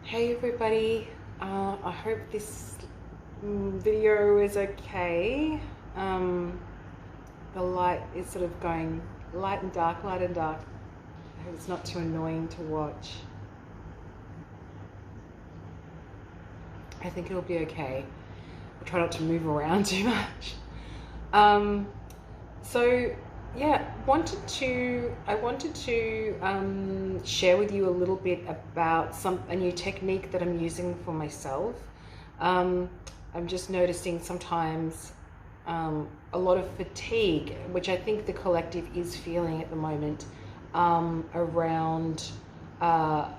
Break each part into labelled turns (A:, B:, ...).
A: Hey everybody, I hope this video is okay. The light is sort of going light and dark, light and dark. I hope it's not too annoying to watch. I think it'll be okay. I'll try not to move around too much. So yeah, I wanted to share with you a little bit about a new technique that I'm using for myself. I'm just noticing sometimes a lot of fatigue, which I think the collective is feeling at the moment, around our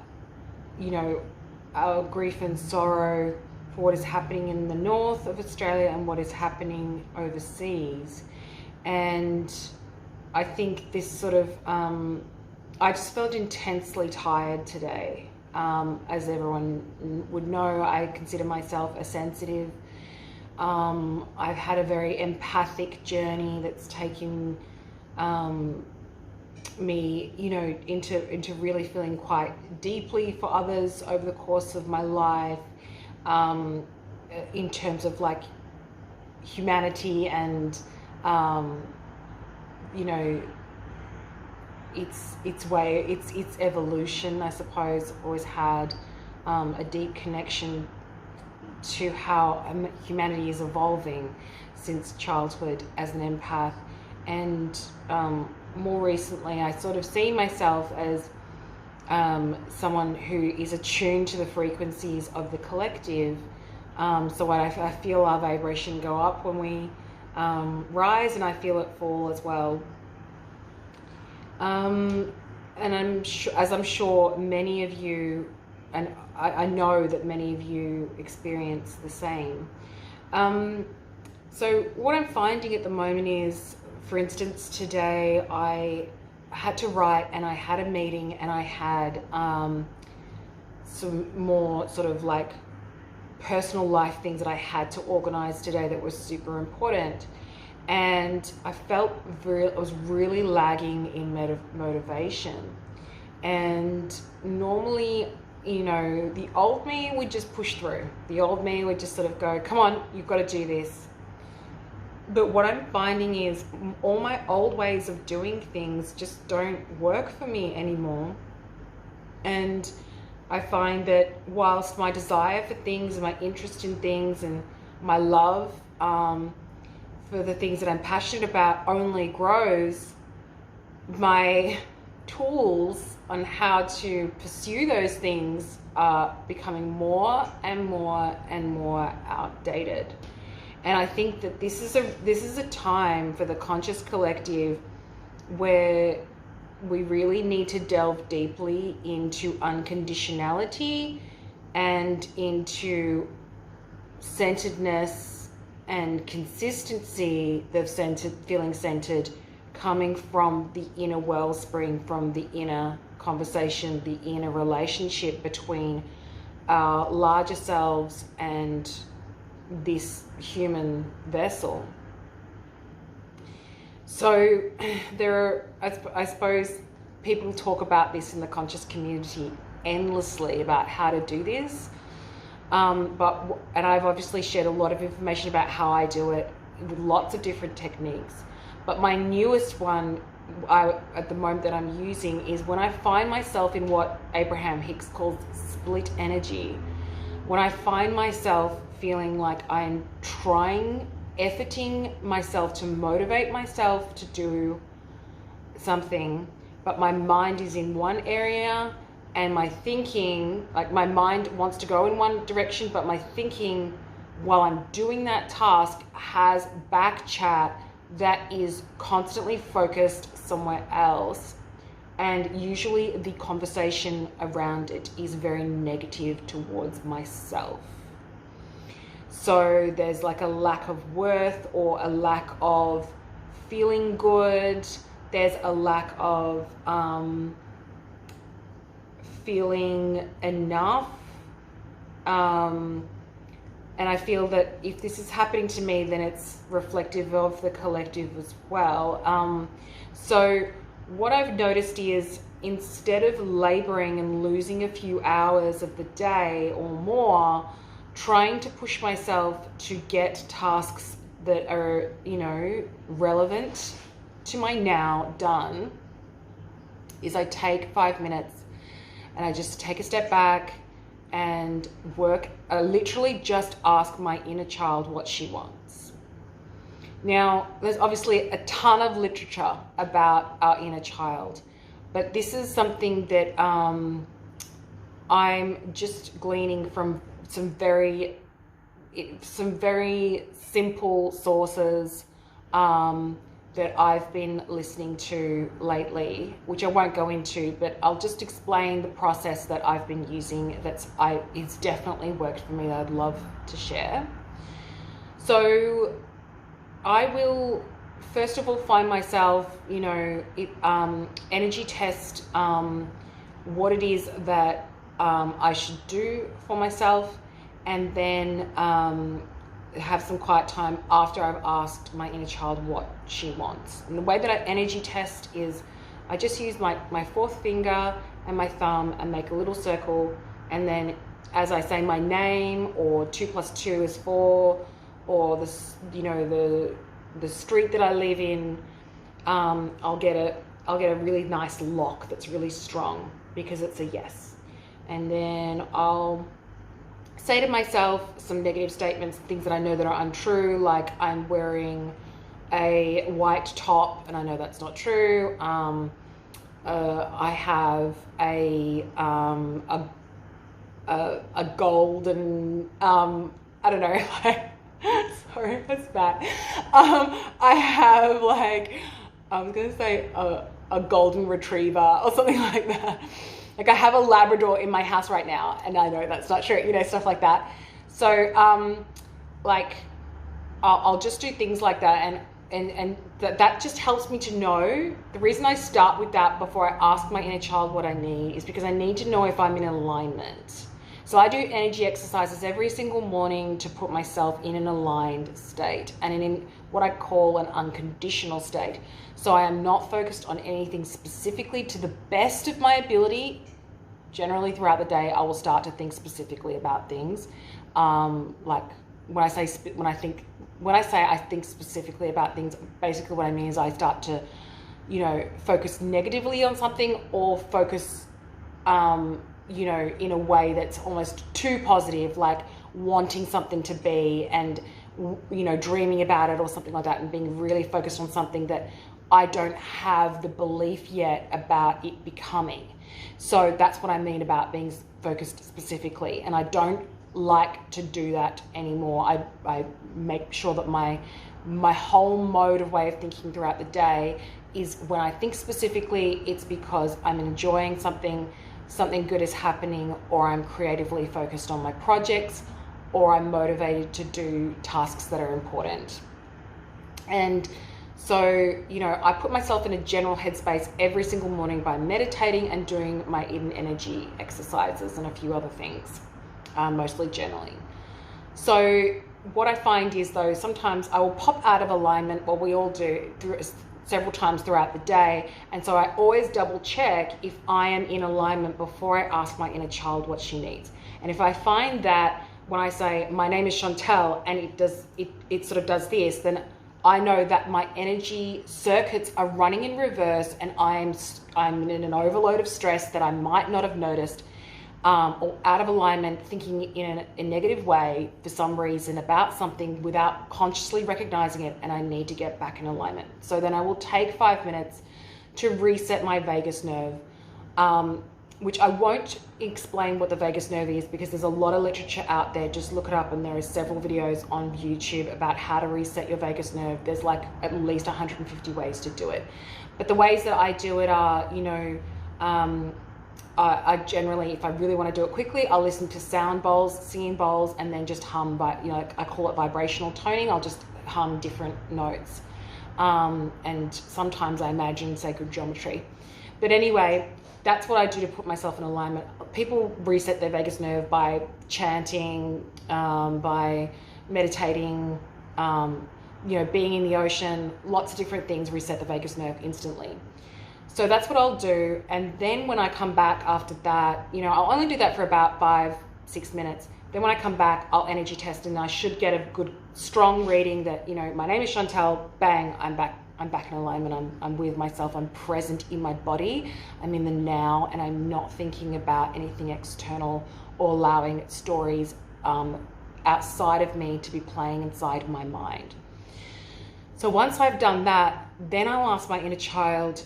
A: grief and sorrow for what is happening in the north of Australia and what is happening overseas. And I think this sort of, I just felt intensely tired today. As everyone would know, I consider myself a sensitive. I've had a very empathic journey that's taken me, into really feeling quite deeply for others over the course of my life, in terms of like humanity and its evolution, I suppose. Always had a deep connection to how humanity is evolving since childhood as an empath. And more recently, I sort of see myself as someone who is attuned to the frequencies of the collective. So I feel our vibration go up when we rise, and I feel it fall as well. And I'm sure many of you, and I know that many of you experience the same. So what I'm finding at the moment is, for instance, today I had to write, and I had a meeting, and I had some more sort of like personal life things that I had to organize today that was super important. And I felt I was really lagging in motivation. And normally, the old me would just push through. The old me would just sort of go, come on, you've got to do this. But what I'm finding is all my old ways of doing things just don't work for me anymore. And I find that whilst my desire for things and my interest in things and my love for the things that I'm passionate about only grows, my tools on how to pursue those things are becoming more and more and more outdated. And I think that this is a time for the conscious collective where we really need to delve deeply into unconditionality and into centeredness and consistency, feeling centered, coming from the inner wellspring, from the inner conversation, the inner relationship between our larger selves and this human vessel. So I suppose people talk about this in the conscious community endlessly about how to do this. And I've obviously shared a lot of information about how I do it with lots of different techniques. But my newest one at the moment that I'm using is when I find myself in what Abraham Hicks calls split energy. When I find myself feeling like I'm efforting myself to motivate myself to do something, but my mind is in one area, and my thinking, like my mind wants to go in one direction, but my thinking while I'm doing that task has back chat that is constantly focused somewhere else. And usually the conversation around it is very negative towards myself. So there's like a lack of worth or a lack of feeling good. There's a lack of feeling enough. And I feel that if this is happening to me, then it's reflective of the collective as well. So what I've noticed is instead of laboring and losing a few hours of the day or more, trying to push myself to get tasks that are, you know, relevant to my now done, is I take 5 minutes and I just take a step back and literally just ask my inner child what she wants. Now, there's obviously a ton of literature about our inner child, but this is something that I'm just gleaning from some very simple sources that I've been listening to lately, which I won't go into, but I'll just explain the process that I've been using it's definitely worked for me, that I'd love to share. So I will first of all find myself, you know, energy test what it is that I should do for myself, and then have some quiet time after I've asked my inner child what she wants. And the way that I energy test is I just use my fourth finger and my thumb and make a little circle, and then as I say my name, or 2 + 2 is 4, or the street that I live in, I'll get a really nice lock that's really strong because it's a yes. And then I'll say to myself some negative statements, things that I know that are untrue, like I'm wearing a white top, and I know that's not true. I have a golden, I don't know, like, sorry, that's bad. I have, like, I was gonna say a golden retriever or something like that. Like, I have a Labrador in my house right now, and I know that's not true, you know, stuff like that. So, like, I'll just do things like that, and that just helps me to know. The reason I start with that before I ask my inner child what I need is because I need to know if I'm in alignment. So I do energy exercises every single morning to put myself in an aligned state, and in what I call an unconditional state. So I am not focused on anything specifically. To the best of my ability, generally throughout the day, I will start to think specifically about things. Like when I say I think specifically about things, basically what I mean is I start to, you know, focus negatively on something, or focus, you know, in a way that's almost too positive, like wanting something to be, and, you know, dreaming about it or something like that, and being really focused on something that I don't have the belief yet about it becoming. So that's what I mean about being focused specifically, and I don't like to do that anymore. I make sure that my whole mode of way of thinking throughout the day is, when I think specifically, it's because I'm enjoying something good is happening, or I'm creatively focused on my projects, or I'm motivated to do tasks that are important. And so, you know, I put myself in a general headspace every single morning by meditating and doing my Eden energy exercises and a few other things, mostly journaling. So what I find is, though, sometimes I will pop out of alignment, well, we all do, several times throughout the day. And so I always double check if I am in alignment before I ask my inner child what she needs. And if I find that when I say, my name is Chantel, and it sort of does this, then I know that my energy circuits are running in reverse, and I'm in an overload of stress that I might not have noticed, or out of alignment, thinking in a negative way for some reason about something without consciously recognizing it, and I need to get back in alignment. So then I will take 5 minutes to reset my vagus nerve, which I won't explain what the vagus nerve is, because there's a lot of literature out there. Just look it up, and there are several videos on YouTube about how to reset your vagus nerve. There's like at least 150 ways to do it. But the ways that I do it are, you know, I generally, if I really want to do it quickly, I'll listen to sound bowls, singing bowls, and then just hum, I call it vibrational toning. I'll just hum different notes. And sometimes I imagine sacred geometry. But anyway, that's what I do to put myself in alignment. People reset their vagus nerve by chanting, by meditating, you know, being in the ocean. Lots of different things reset the vagus nerve instantly. So that's what I'll do. And then when I come back after that, you know, I'll only do that for about 5-6 minutes. Then when I come back, I'll energy test, and I should get a good, strong reading that, you know, my name is Chantel, bang, I'm back in alignment, I'm with myself, I'm present in my body, I'm in the now, and I'm not thinking about anything external or allowing stories outside of me to be playing inside my mind. So once I've done that, then I'll ask my inner child,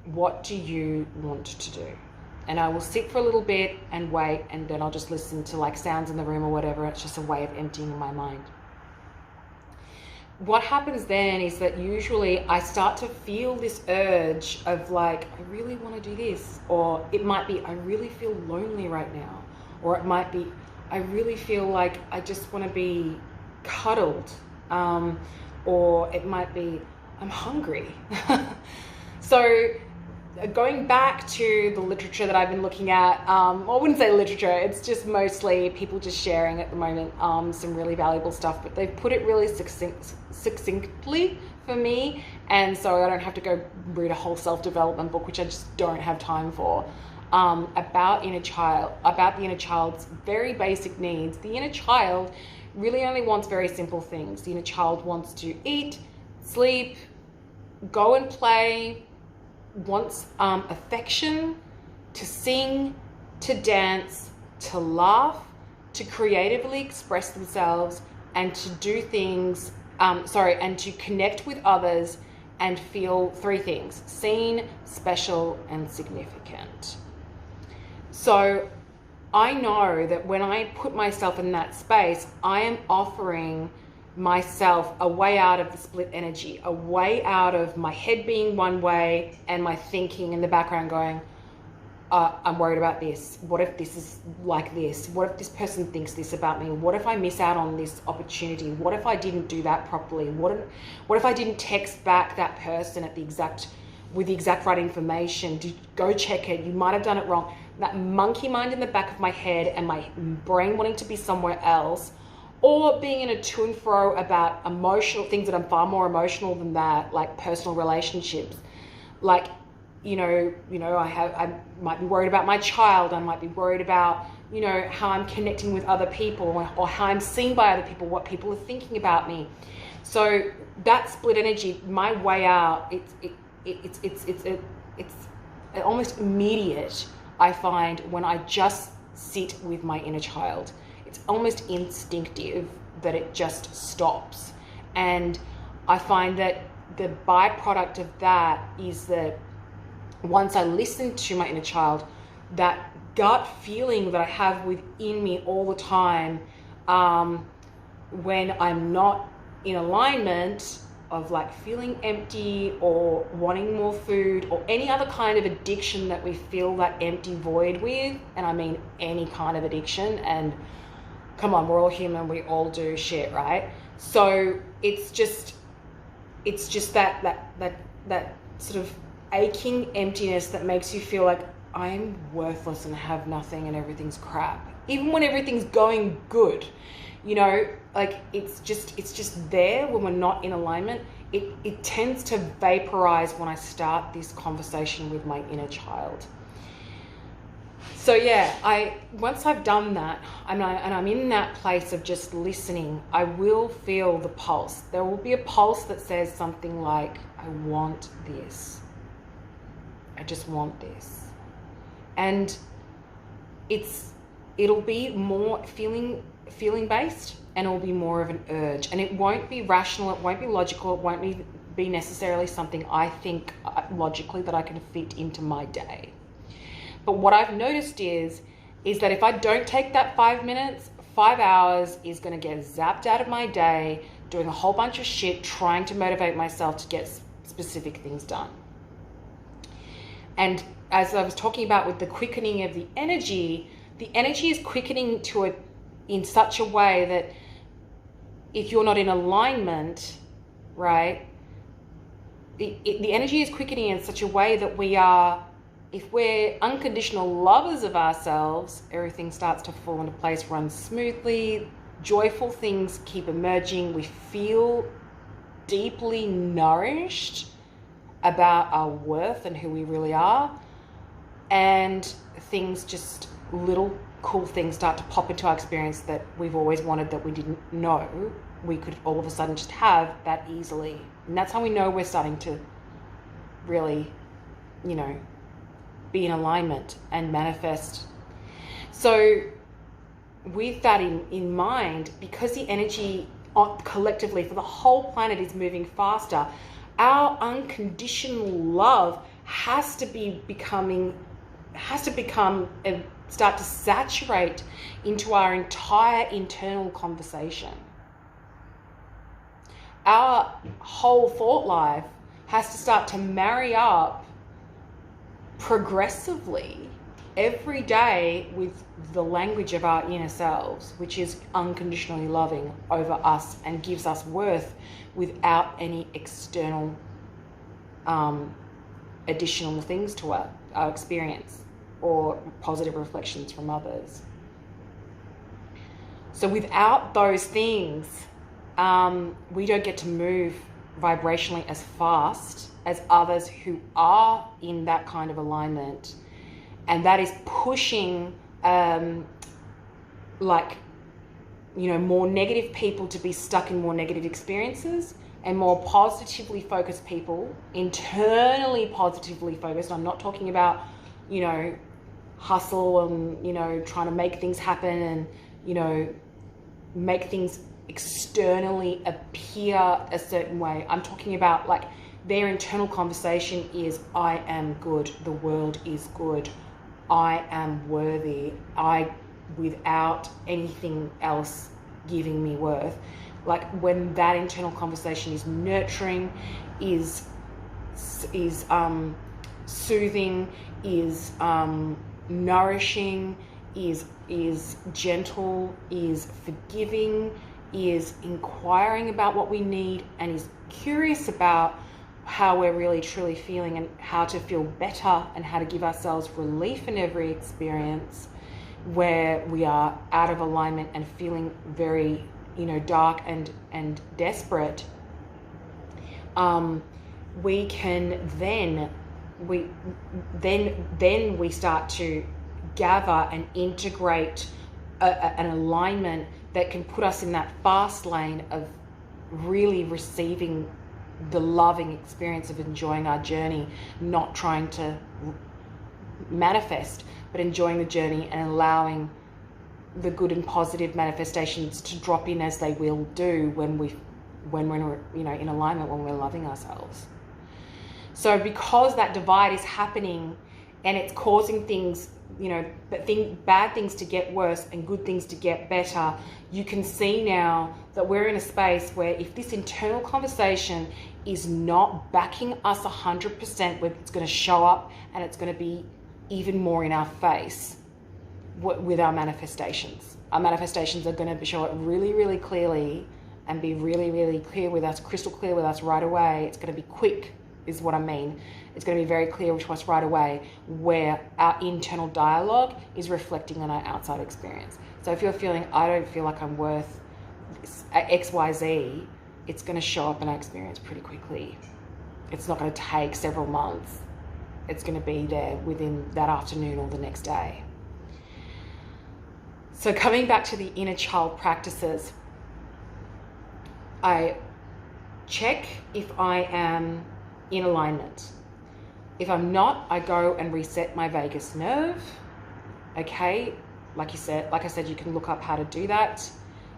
A: what do you want to do? And I will sit for a little bit and wait, and then I'll just listen to like sounds in the room or whatever. It's just a way of emptying my mind. What happens then is that usually I start to feel this urge of like, I really want to do this. Or it might be, I really feel lonely right now. Or it might be, I really feel like I just want to be cuddled. Or it might be, I'm hungry. So going back to the literature that I've been looking at, I wouldn't say literature, it's just mostly people just sharing at the moment some really valuable stuff, but they've put it really succinctly for me, and so I don't have to go read a whole self-development book, which I just don't have time for, about the inner child's very basic needs. The inner child really only wants very simple things. The inner child wants to eat, sleep, go and play, wants affection, to sing, to dance, to laugh, to creatively express themselves, and to do things, and to connect with others and feel 3 things: seen, special, and significant. So I know that when I put myself in that space, I am offering myself a way out of the split energy, a way out of my head being one way and my thinking in the background going, I'm worried about this. What if this is like this? What if this person thinks this about me? What if I miss out on this opportunity? What if I didn't do that properly? What if I didn't text back that person with the exact right information? Go check it. You might have done it wrong. That monkey mind in the back of my head and my brain wanting to be somewhere else, or being in a to and fro about emotional things that I'm far more emotional than that, like personal relationships. Like, you know, I might be worried about my child. I might be worried about, you know, how I'm connecting with other people, or how I'm seen by other people, what people are thinking about me. So that split energy, my way out, it's almost immediate. I find when I just sit with my inner child. It's almost instinctive that it just stops. And I find that the byproduct of that is that once I listen to my inner child, that gut feeling that I have within me all the time, when I'm not in alignment, of like feeling empty or wanting more food or any other kind of addiction that we fill that empty void with, and I mean any kind of addiction, and come on, we're all human, we all do shit, right? So it's just that sort of aching emptiness that makes you feel like I'm worthless and have nothing and everything's crap, even when everything's going good. You know, like it's just there when we're not in alignment. It tends to vaporize when I start this conversation with my inner child. So yeah, once I've done that, and I'm in that place of just listening, I will feel the pulse. There will be a pulse that says something like, I want this. I just want this. And it'll be more feeling based, and it'll be more of an urge, and it won't be rational, it won't be logical, it won't be necessarily something I think logically that I can fit into my day. But what I've noticed is that if I don't take that 5 minutes, 5 hours is going to get zapped out of my day doing a whole bunch of shit, trying to motivate myself to get specific things done. And as I was talking about with the quickening of the energy is quickening to it in such a way that if you're not in alignment, right, the energy is quickening in such a way that if we're unconditional lovers of ourselves, everything starts to fall into place, run smoothly, joyful things keep emerging, we feel deeply nourished, about our worth and who we really are, and things just, little cool things start to pop into our experience that we've always wanted, that we didn't know we could all of a sudden just have that easily. And that's how we know we're starting to really, you know, be in alignment and manifest. So with that in mind, because the energy collectively for the whole planet is moving faster, our unconditional love has to start to saturate into our entire internal conversation. Our whole thought life has to start to marry up progressively every day with the language of our inner selves, which is unconditionally loving over us and gives us worth without any external additional things to our experience or positive reflections from others. So without those things, we don't get to move vibrationally as fast as others who are in that kind of alignment. And that is pushing, more negative people to be stuck in more negative experiences, and more positively focused people, internally positively focused. I'm not talking about, hustle and, trying to make things happen and, make things externally appear a certain way. I'm talking about their internal conversation is, I am good, the world is good, I am worthy, without anything else giving me worth. When that internal conversation is nurturing, is soothing, is nourishing, is gentle, is forgiving, is inquiring about what we need, and is curious about how we're really truly feeling and how to feel better and how to give ourselves relief in every experience where we are out of alignment and feeling very, dark and desperate. We can then we start to gather and integrate an alignment that can put us in that fast lane of really receiving the loving experience of enjoying our journey, not trying to manifest, but enjoying the journey and allowing the good and positive manifestations to drop in as they will do when we're in alignment, when we're loving ourselves. So because that divide is happening and it's causing things, bad things to get worse and good things to get better, you can see now that we're in a space where if this internal conversation is not backing us 100%, where it's going to show up and it's going to be even more in our face with our manifestations. Our manifestations are going to show up really, really clearly and be really, really clear with us, crystal clear with us right away. It's going to be quick, is what I mean. It's going to be very clear to us right away where our internal dialogue is reflecting on our outside experience. So if you're feeling, I don't feel like I'm worth XYZ, it's going to show up in our experience pretty quickly. It's not going to take several months. It's going to be there within that afternoon or the next day. So coming back to the inner child practices, I check if I am in alignment. If I'm not, I go and reset my vagus nerve. Okay, like I said, you can look up how to do that.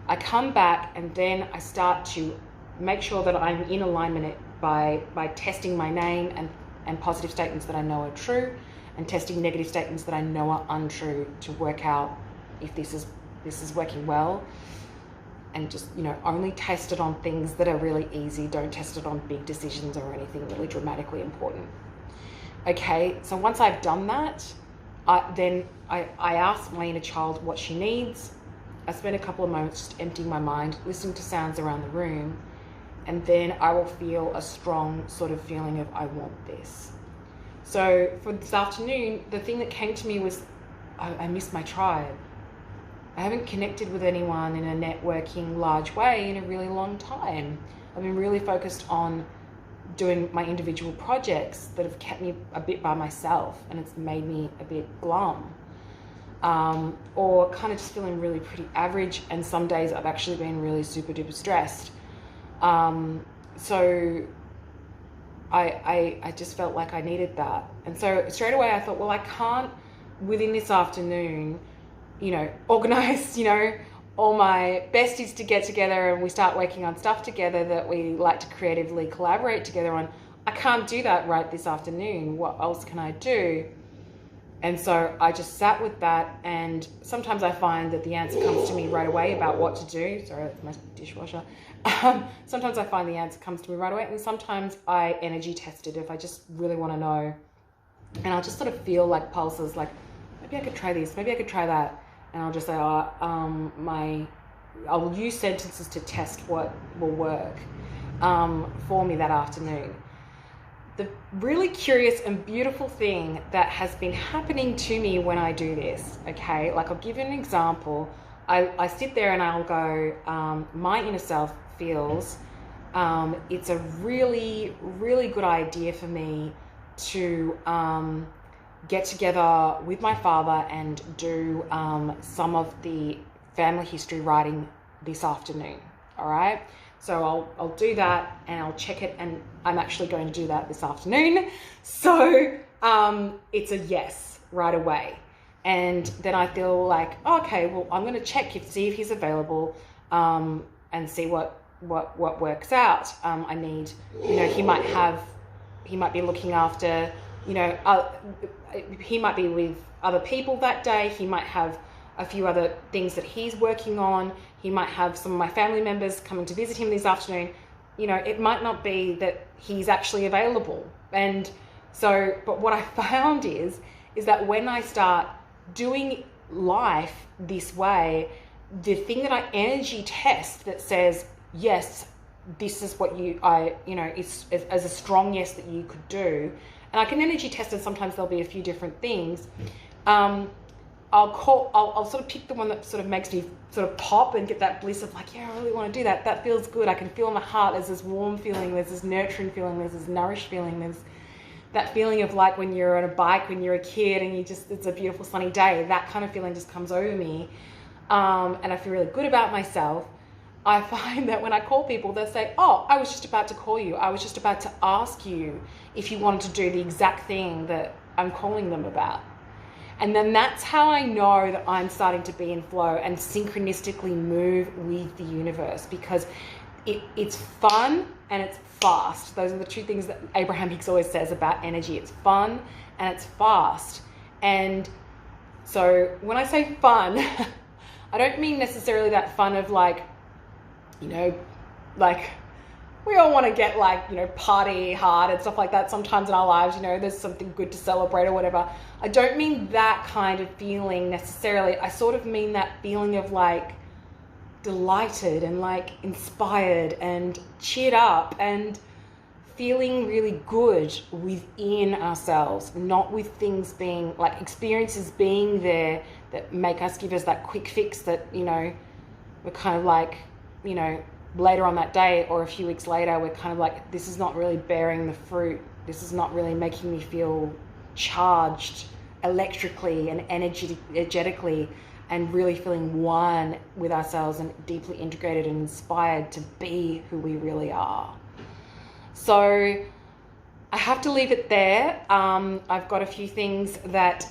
A: I come back and then I start to make sure that I'm in alignment by testing my name and positive statements that I know are true, and testing negative statements that I know are untrue to work out if this is working well. And just, only test it on things that are really easy. Don't test it on big decisions or anything really dramatically important. Okay, so once I've done that, I ask my inner child what she needs. I spend a couple of moments just emptying my mind, listening to sounds around the room, and then I will feel a strong sort of feeling of, I want this. So for this afternoon, the thing that came to me was, I miss my tribe. I haven't connected with anyone in a networking large way in a really long time. I've been really focused on doing my individual projects that have kept me a bit by myself, and it's made me a bit glum. Or kind of just feeling really pretty average, and some days I've actually been really super duper stressed. So I just felt like I needed that. And so straight away I thought, well, I can't within this afternoon, organize, all my besties to get together and we start working on stuff together that we like to creatively collaborate together on. I can't do that right this afternoon. What else can I do? And so I just sat with that, and sometimes I find that the answer comes to me right away about what to do. Sorry, that's my dishwasher. Sometimes I find the answer comes to me right away, and sometimes I energy test it if I just really want to know. And I'll just sort of feel like pulses, like maybe I could try this, maybe I could try that. And I'll just say, I'll use sentences to test what will work for me that afternoon. The really curious and beautiful thing that has been happening to me when I do this, okay, like I'll give you an example. I sit there and I'll go, my inner self feels it's a really, really good idea for me to get together with my father and do some of the family history writing this afternoon, all right? So I'll do that and I'll check it, and I'm actually going to do that this afternoon. So it's a yes right away. And then I feel like, okay, well, I'm going to check see if he's available and see what works out. I need, he might be looking after, he might be with other people that day. He might have a few other things that he's working on. He might have some of my family members coming to visit him this afternoon. It might not be that he's actually available. And so, but what I found is that when I start doing life this way, the thing that I energy test that says, yes, this is what it's as a strong yes that you could do. And I can energy test it. Sometimes there'll be a few different things. I'll sort of pick the one that sort of makes me sort of pop and get that bliss of like, yeah, I really want to do that. That feels good. I can feel in my heart. There's this warm feeling. There's this nurturing feeling. There's this nourished feeling. There's that feeling of like when you're on a bike, when you're a kid and it's a beautiful sunny day. That kind of feeling just comes over me. And I feel really good about myself. I find that when I call people, they'll say, oh, I was just about to call you. I was just about to ask you if you wanted to do the exact thing that I'm calling them about. And then that's how I know that I'm starting to be in flow and synchronistically move with the universe, because it's fun and it's fast. Those are the two things that Abraham Hicks always says about energy. It's fun and it's fast. And so when I say fun, I don't mean necessarily that fun of like, like we all want to get like, party hard and stuff like that sometimes in our lives, there's something good to celebrate or whatever. I don't mean that kind of feeling necessarily. I sort of mean that feeling of like delighted and like inspired and cheered up and feeling really good within ourselves, not with things being like experiences being there that make us give us that quick fix that, we're kind of like, later on that day or a few weeks later, we're kind of like, this is not really bearing the fruit. This is not really making me feel charged electrically and energetically and really feeling one with ourselves and deeply integrated and inspired to be who we really are. So I have to leave it there. I've got a few things that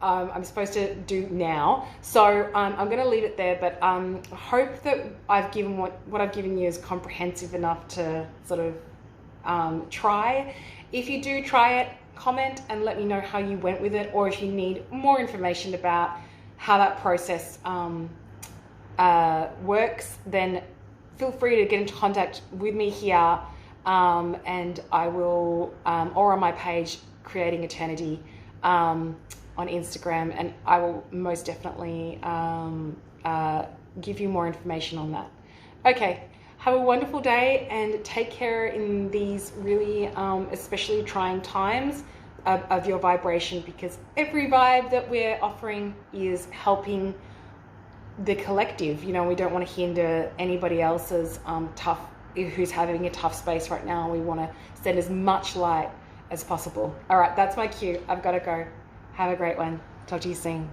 A: I'm supposed to do now. So I'm going to leave it there, but I hope that I've given what I've given you is comprehensive enough to sort of try. If you do try it, comment and let me know how you went with it, or if you need more information about how that process works, then feel free to get into contact with me here, and I will, or on my page, Creating Eternity, on Instagram, and I will most definitely give you more information on that. Okay, have a wonderful day and take care in these really especially trying times of your vibration, because every vibe that we're offering is helping the collective. We don't want to hinder anybody else's tough who's having a tough space right now, and we want to send as much light as possible. All right, that's my cue. I've got to go. Have a great one. Talk to you soon.